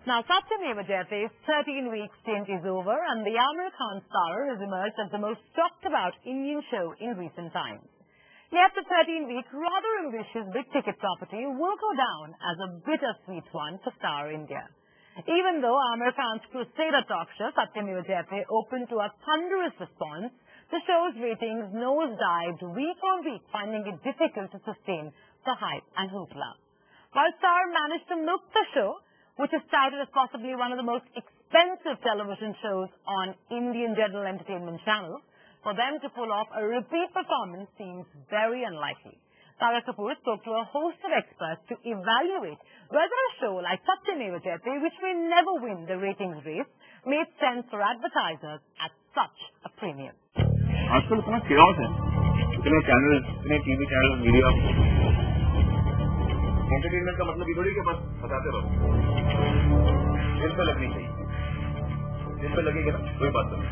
Now, Satyamev Jayate's 13-week stint is over and the Aamir Khan star has emerged as the most talked about Indian show in recent times. Yet the 13-week, rather ambitious big-ticket property will go down as a bittersweet one for Star India. Even though Aamir Khan's crusader talk show, Satyamev Jayate, opened to a thunderous response, the show's ratings nosedived week on week, finding it difficult to sustain the hype and hoopla. While Star managed to milk the show, which is cited as possibly one of the most expensive television shows on Indian general entertainment channels, for them to pull off a repeat performance seems very unlikely. Tara Kapoor spoke to a host of experts to evaluate whether a show like Satyamev Jayate, which may never win the ratings race, made sense for advertisers at such a premium. आजकल इतना chaos है, इतने channel, इतने TV channel, media, entertainment का मतलब ये थोड़ी कि बस बताते रहो, दिल पे लगनी चाहिए, दिल पे लगेगा ना कोई बात नहीं.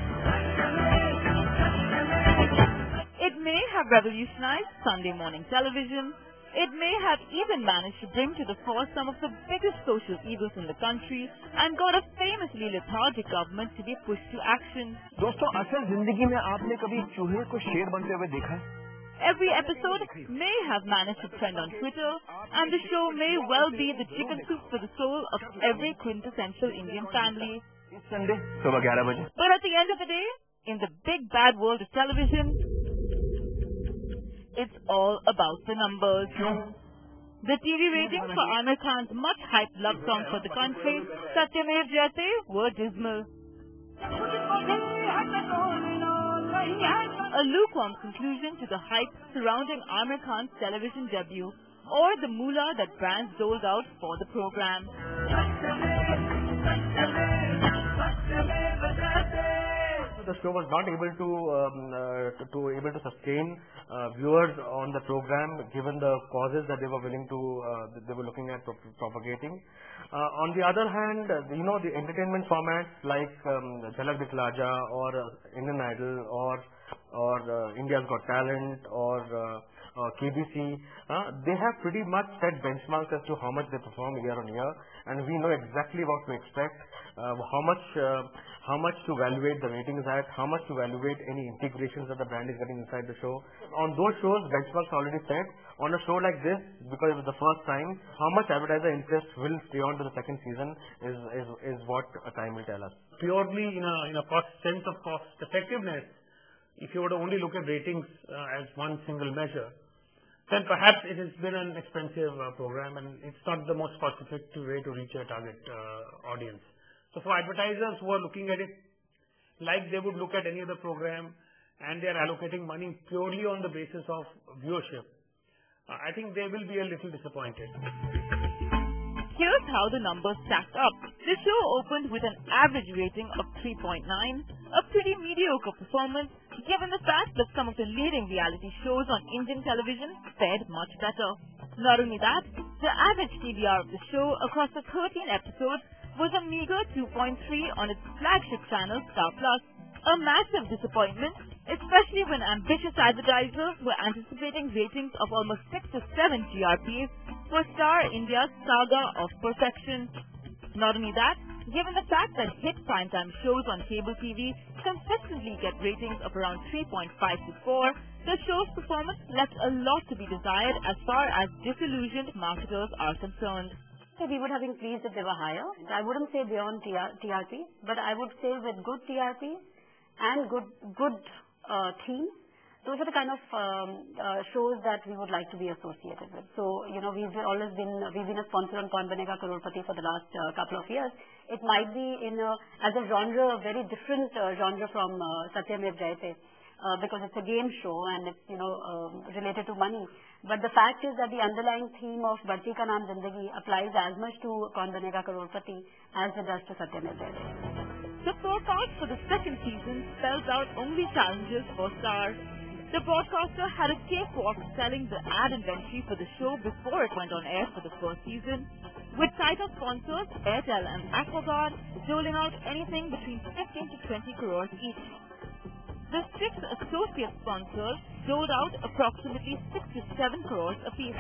It may have revolutionized Sunday morning television. It may have even managed to bring to the fore some of the biggest social evils in the country and got a famously lethargic government to be pushed to action. दोस्तों, असल जिंदगी में आपने कभी चूहे को शेर बनते हुए देखा है? Every episode may have managed to trend on Twitter, and the show may well be the chicken soup for the soul of every quintessential Indian family. इस संडे सुबह 11 बजे. But at the end of the day, in the big bad world of television, it's all about the numbers. The TV ratings for Aamir Khan's much-hyped love song for the country, Satyamev Jayate, were dismal. A lukewarm conclusion to the hype surrounding Aamir Khan's television debut, or the moolah that brands doled out for the program. The show was not able to sustain viewers on the program, given the causes that they were looking at propagating. On the other hand, the entertainment formats like Jhalak Dikhla Ja or Indian Idol or India's Got Talent or KBC, they have pretty much set benchmarks as to how much they perform year on year, and we know exactly what to expect, how much to evaluate the ratings at, how much to evaluate any integrations that the brand is getting inside the show. On those shows, benchmarks are already set. On a show like this, because it was the first time, how much advertiser interest will stay on to the second season is what time will tell us. Purely in a sense of cost effectiveness, if you were to only look at ratings as one single measure, then perhaps it has been an expensive program, and it's not the most cost-effective way to reach a target audience. So for advertisers who are looking at it like they would look at any other program, and they are allocating money purely on the basis of viewership, I think they will be a little disappointed. Here's how the numbers stacked up. The show opened with an average rating of 3.9, a pretty mediocre performance given the fact that some of the leading reality shows on Indian television fared much better. Not only that, the average TBR of the show across the 13 episodes was a meager 2.3 on its flagship channel Star Plus. A massive disappointment, especially when ambitious advertisers were anticipating ratings of almost 6 to 7 GRPs for Star India's saga of perfection. Not only that, given the fact that hit primetime shows on cable TV consistently get ratings of around 3.5 to 4, the show's performance left a lot to be desired as far as disillusioned marketers are concerned. We would have been pleased if they were higher. I wouldn't say beyond TRP, but I would say with good TRP and good themes, those are the kind of shows that we would like to be associated with. So, we've been a sponsor on Kaun Banega Crorepati for the last couple of years. It might be as a genre, a very different genre from Satyamev Jayate, because it's a game show and it's, related to money. But the fact is that the underlying theme of Badti Ka Naam Zindagi applies as much to Kaun Banega Crorepati as it does to Satyamev Jayate. The forecast for the second season spells out only challenges for Star. The broadcaster had a cakewalk selling the ad inventory for the show before it went on air for the first season, with title sponsors Airtel and Aquaguard doling out anything between 15 to 20 crores each. The 6 associate sponsors doled out approximately 6 to 7 crores apiece.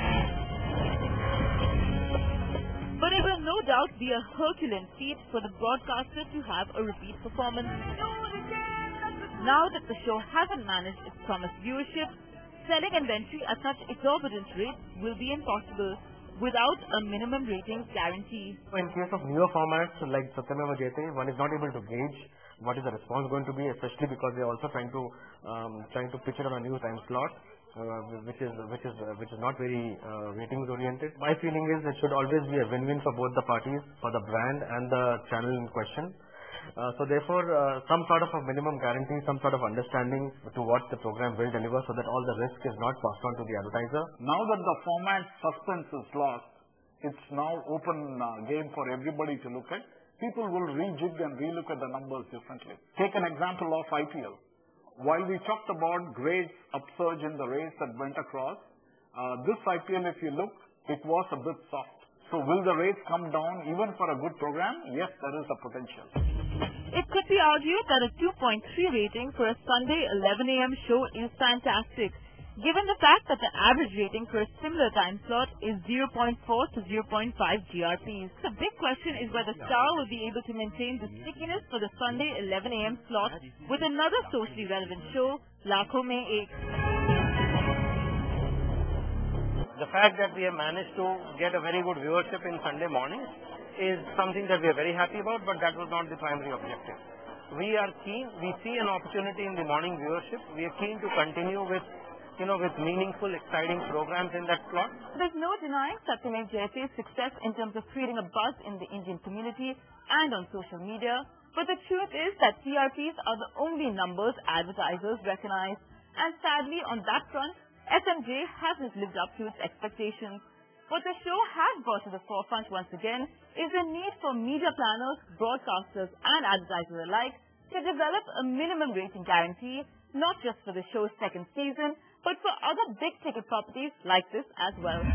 but it will no doubt be a Herculean feat for the broadcaster to have a repeat performance. Now that the show hasn't managed its promised viewership, selling inventory at such exorbitant rates will be impossible without a minimum ratings guarantee. In case of newer formats like Satyamev Jayate, one is not able to gauge what is the response going to be, especially because they are also trying to pitch it on a new time slot, which is not very ratings oriented. My feeling is it should always be a win-win for both the parties, for the brand and the channel in question. So therefore, some sort of a minimum guarantee, some sort of understanding to what the program will deliver, so that all the risk is not passed on to the advertiser. Now that the format suspense is lost, it's now open game for everybody to look at. People will rejig and relook at the numbers differently. Take an example of IPL. While we talked about great upsurge in the race that went across, this IPL, if you look, it was a bit soft. So will the rates come down even for a good program? Yes, there is a potential. It could be argued that a 2.3 rating for a Sunday 11 a.m. show is fantastic, given the fact that the average rating for a similar time slot is 0.4 to 0.5 GRPs. The big question is whether Star will be able to maintain the stickiness for the Sunday 11 a.m. slot with another socially relevant show, Lakhon Mein Ek. The fact that we have managed to get a very good viewership in Sunday mornings is something that we are very happy about, but that was not the primary objective. We are keen, we see an opportunity in the morning viewership. We are keen to continue with meaningful, exciting programs in that slot. There's no denying Satyamev Jayate's success in terms of creating a buzz in the Indian community and on social media, but the truth is that TRPs are the only numbers advertisers recognize, and sadly on that front, SMJ hasn't lived up to its expectations. What the show has brought to the forefront once again is the need for media planners, broadcasters and advertisers alike to develop a minimum rating guarantee, not just for the show's second season, but for other big-ticket properties like this as well.